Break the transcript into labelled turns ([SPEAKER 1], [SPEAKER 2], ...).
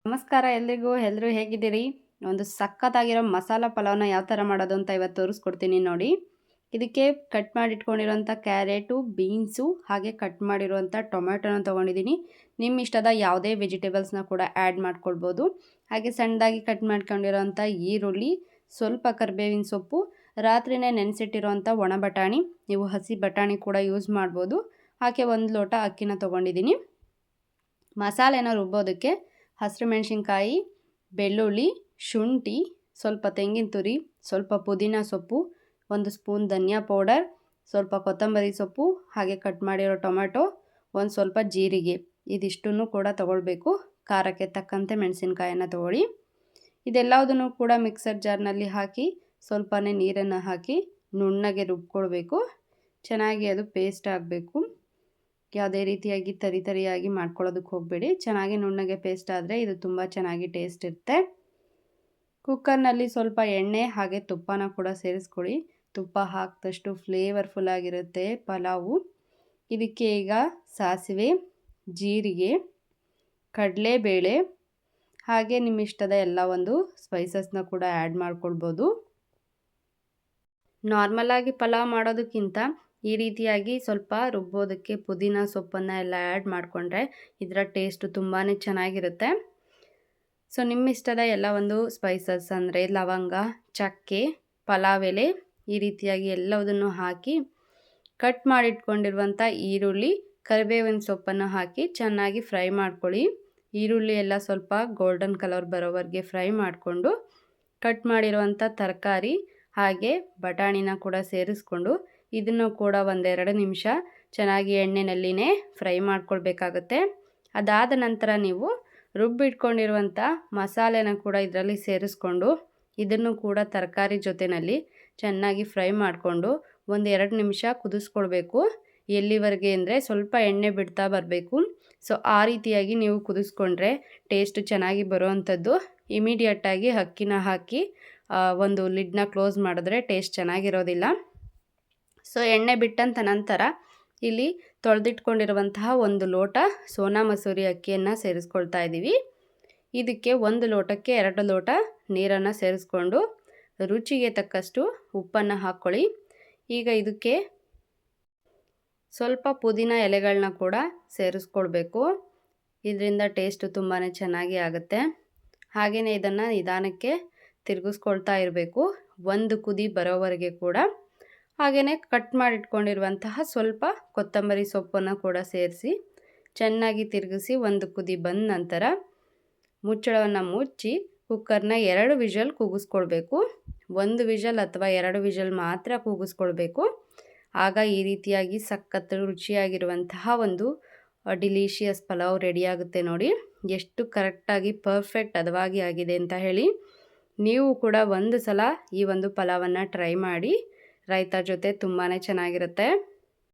[SPEAKER 1] ನಮಸ್ಕಾರ ಎಲ್ರಿಗೂ. ಎಲ್ಲರೂ ಹೇಗಿದ್ದೀರಿ? ಒಂದು ಸಖತ್ತಾಗಿರೋ ಮಸಾಲ ಪಲಾವ್ನ ಯಾವ ಥರ ಮಾಡೋದು ಅಂತ ಇವತ್ತು ತೋರಿಸ್ಕೊಡ್ತೀನಿ ನೋಡಿ. ಇದಕ್ಕೆ ಕಟ್ ಮಾಡಿ ಇಟ್ಕೊಂಡಿರೋಂಥ ಕ್ಯಾರೆಟು, ಬೀನ್ಸು ಹಾಗೆ ಕಟ್ ಮಾಡಿರುವಂಥ ಟೊಮೆಟೊನ ತೊಗೊಂಡಿದ್ದೀನಿ. ನಿಮ್ಮ ಇಷ್ಟದ ಯಾವುದೇ ವೆಜಿಟೇಬಲ್ಸ್ನ ಕೂಡ ಆ್ಯಡ್ ಮಾಡ್ಕೊಳ್ಬೋದು. ಹಾಗೆ ಸಣ್ಣದಾಗಿ ಕಟ್ ಮಾಡ್ಕೊಂಡಿರೋಂಥ ಈರುಳ್ಳಿ, ಸ್ವಲ್ಪ ಕರಿಬೇವಿನ ಸೊಪ್ಪು, ರಾತ್ರಿನೇ ನೆನೆಸಿಟ್ಟಿರೋಂಥ ಒಣ ಬಟಾಣಿ, ನೀವು ಹಸಿ ಬಟಾಣಿ ಕೂಡ ಯೂಸ್ ಮಾಡ್ಬೋದು. ಹಾಗೆ 1 ಲೋಟ ಅಕ್ಕಿನ ತೊಗೊಂಡಿದ್ದೀನಿ. ಮಸಾಲೆನ ರುಬ್ಬೋದಕ್ಕೆ ಹಸಿರು ಮೆಣಸಿನ್ಕಾಯಿ, ಬೆಳ್ಳುಳ್ಳಿ, ಶುಂಠಿ, ಸ್ವಲ್ಪ ತೆಂಗಿನ ತುರಿ, ಸ್ವಲ್ಪ ಪುದೀನ ಸೊಪ್ಪು, 1 ಸ್ಪೂನ್ ಧನಿಯಾ ಪೌಡರ್, ಸ್ವಲ್ಪ ಕೊತ್ತಂಬರಿ ಸೊಪ್ಪು, ಹಾಗೆ ಕಟ್ ಮಾಡಿರೋ ಟೊಮೆಟೊ, ಒಂದು ಸ್ವಲ್ಪ ಜೀರಿಗೆ, ಇದಿಷ್ಟನ್ನು ಕೂಡ ತಗೊಳ್ಬೇಕು. ಖಾರಕ್ಕೆ ತಕ್ಕಂತೆ ಮೆಣಸಿನ್ಕಾಯನ್ನು ತಗೊಳ್ಳಿ. ಇದೆಲ್ಲದನ್ನು ಕೂಡ ಮಿಕ್ಸರ್ ಜಾರ್ನಲ್ಲಿ ಹಾಕಿ ಸ್ವಲ್ಪನೇ ನೀರನ್ನು ಹಾಕಿ ನುಣ್ಣಗೆ ರುಬ್ಕೊಳ್ಬೇಕು. ಚೆನ್ನಾಗಿ ಅದು ಪೇಸ್ಟ್ ಆಗಬೇಕು. ಯಾವುದೇ ರೀತಿಯಾಗಿ ತರಿಯಾಗಿ ಮಾಡ್ಕೊಳ್ಳೋದಕ್ಕೆ ಹೋಗಬೇಡಿ. ಚೆನ್ನಾಗಿ ನುಣ್ಣಗೆ ಪೇಸ್ಟ್ ಆದರೆ ಇದು ತುಂಬ ಚೆನ್ನಾಗಿ ಟೇಸ್ಟ್ ಇರುತ್ತೆ. ಕುಕ್ಕರ್ನಲ್ಲಿ ಸ್ವಲ್ಪ ಎಣ್ಣೆ ಹಾಗೆ ತುಪ್ಪನ ಕೂಡ ಸೇರಿಸ್ಕೊಳ್ಳಿ. ತುಪ್ಪ ಹಾಕಿದಷ್ಟು ಫ್ಲೇವರ್ಫುಲ್ ಆಗಿರುತ್ತೆ ಪಲಾವು. ಇದಕ್ಕೆ ಈಗ ಸಾಸಿವೆ, ಜೀರಿಗೆ, ಕಡಲೆಬೇಳೆ ಹಾಗೆ ನಿಮ್ಮ ಇಷ್ಟದ ಎಲ್ಲ ಒಂದು ಸ್ಪೈಸಸ್ನ ಕೂಡ ಆ್ಯಡ್ ಮಾಡ್ಕೊಳ್ಬೋದು. ನಾರ್ಮಲಾಗಿ ಪಲಾವ್ ಮಾಡೋದಕ್ಕಿಂತ ಈ ರೀತಿಯಾಗಿ ಸ್ವಲ್ಪ ರುಬ್ಬೋದಕ್ಕೆ ಪುದೀನ ಸೊಪ್ಪನ್ನು ಎಲ್ಲ ಆ್ಯಡ್ ಮಾಡಿಕೊಂಡ್ರೆ ಇದರ ಟೇಸ್ಟು ತುಂಬಾ ಚೆನ್ನಾಗಿರುತ್ತೆ. ಸೊ ನಿಮ್ಮ ಇಷ್ಟದ ಎಲ್ಲ ಒಂದು ಸ್ಪೈಸಸ್ ಅಂದರೆ ಲವಂಗ, ಚಕ್ಕೆ, ಪಲಾವ್ ಎಲೆ ಈ ರೀತಿಯಾಗಿ ಎಲ್ಲದನ್ನು ಹಾಕಿ ಕಟ್ ಮಾಡಿಟ್ಕೊಂಡಿರುವಂಥ ಈರುಳ್ಳಿ, ಕರಿಬೇವಿನ ಸೊಪ್ಪನ್ನು ಹಾಕಿ ಚೆನ್ನಾಗಿ ಫ್ರೈ ಮಾಡ್ಕೊಳ್ಳಿ. ಈರುಳ್ಳಿ ಎಲ್ಲ ಸ್ವಲ್ಪ ಗೋಲ್ಡನ್ ಕಲರ್ ಬರೋವರೆಗೆ ಫ್ರೈ ಮಾಡಿಕೊಂಡು ಕಟ್ ಮಾಡಿರುವಂಥ ತರಕಾರಿ ಹಾಗೆ ಬಟಾಣಿನ ಕೂಡ ಸೇರಿಸ್ಕೊಂಡು ಇದನ್ನು ಕೂಡ 1-2 ನಿಮಿಷ ಚೆನ್ನಾಗಿ ಎಣ್ಣೆನಲ್ಲಿನೇ ಫ್ರೈ ಮಾಡ್ಕೊಳ್ಬೇಕಾಗುತ್ತೆ. ಅದಾದ ನಂತರ ನೀವು ರುಬ್ಬಿಟ್ಕೊಂಡಿರುವಂಥ ಮಸಾಲೆನ ಕೂಡ ಇದರಲ್ಲಿ ಸೇರಿಸ್ಕೊಂಡು ಇದನ್ನು ಕೂಡ ತರಕಾರಿ ಜೊತೆಯಲ್ಲಿ ಚೆನ್ನಾಗಿ ಫ್ರೈ ಮಾಡಿಕೊಂಡು 1-2 ನಿಮಿಷ ಕುದಿಸ್ಕೊಳ್ಬೇಕು. ಎಲ್ಲಿವರೆಗೆ ಅಂದರೆ ಸ್ವಲ್ಪ ಎಣ್ಣೆ ಬಿಡ್ತಾ ಬರಬೇಕು. ಸೊ ಆ ರೀತಿಯಾಗಿ ನೀವು ಕುದಿಸ್ಕೊಂಡ್ರೆ ಟೇಸ್ಟ್ ಚೆನ್ನಾಗಿ ಬರುವಂಥದ್ದು. ಇಮಿಡಿಯೇಟಾಗಿ ಅಕ್ಕಿನ ಹಾಕಿ ಒಂದು ಲಿಡ್ನ ಕ್ಲೋಸ್ ಮಾಡಿದ್ರೆ ಟೇಸ್ಟ್ ಚೆನ್ನಾಗಿರೋದಿಲ್ಲ. ಸೊ ಎಣ್ಣೆ ಬಿಟ್ಟಂತ ನಂತರ ಇಲ್ಲಿ ತೊಳೆದಿಟ್ಕೊಂಡಿರುವಂತಹ 1 ಲೋಟ ಸೋನಾ ಮಸೂರಿ ಅಕ್ಕಿಯನ್ನು ಸೇರಿಸ್ಕೊಳ್ತಾ ಇದ್ದೀವಿ. ಇದಕ್ಕೆ 1 ಲೋಟಕ್ಕೆ 2 ಲೋಟ ನೀರನ್ನು ಸೇರಿಸ್ಕೊಂಡು ರುಚಿಗೆ ತಕ್ಕಷ್ಟು ಉಪ್ಪನ್ನು ಹಾಕ್ಕೊಳ್ಳಿ. ಈಗ ಇದಕ್ಕೆ ಸ್ವಲ್ಪ ಪುದೀನ ಎಲೆಗಳನ್ನ ಕೂಡ ಸೇರಿಸ್ಕೊಳ್ಬೇಕು. ಇದರಿಂದ ಟೇಸ್ಟು ತುಂಬಾ ಚೆನ್ನಾಗಿ ಆಗುತ್ತೆ. ಹಾಗೆಯೇ ಇದನ್ನು ನಿಧಾನಕ್ಕೆ ತಿರುಗಿಸ್ಕೊಳ್ತಾ ಇರಬೇಕು 1 ಕುದಿ ಬರೋವರೆಗೆ ಕೂಡ. ಹಾಗೆಯೇ ಕಟ್ ಮಾಡಿಟ್ಕೊಂಡಿರುವಂತಹ ಸ್ವಲ್ಪ ಕೊತ್ತಂಬರಿ ಸೊಪ್ಪನ್ನು ಕೂಡ ಸೇರಿಸಿ ಚೆನ್ನಾಗಿ ತಿರುಗಿಸಿ 1 ಕುದಿ ಬಂದ ನಂತರ ಮುಚ್ಚಳವನ್ನು ಮುಚ್ಚಿ ಕುಕ್ಕರ್ನ 2 ವಿಷಲ್ ಕೂಗಿಸ್ಕೊಳ್ಬೇಕು. 1 ವಿಷಲ್ ಅಥವಾ 2 ವಿಷಲ್ ಮಾತ್ರ ಕೂಗಿಸ್ಕೊಳ್ಬೇಕು. ಆಗ ಈ ರೀತಿಯಾಗಿ ಸಖತ್ತು ರುಚಿಯಾಗಿರುವಂತಹ ಒಂದು ಡಿಲಿಷಿಯಸ್ ಪಲಾವ್ ರೆಡಿಯಾಗುತ್ತೆ ನೋಡಿ. ಎಷ್ಟು ಕರೆಕ್ಟಾಗಿ ಪರ್ಫೆಕ್ಟ್ ಹದವಾಗಿ ಆಗಿದೆ ಅಂತ ಹೇಳಿ. ನೀವು ಕೂಡ ಒಂದು ಸಲ ಈ ಒಂದು ಪಲಾವನ್ನು ಟ್ರೈ ಮಾಡಿ. ರೈತ ಜೊತೆ ತುಂಬಾ ಚೆನ್ನಾಗಿರುತ್ತೆ.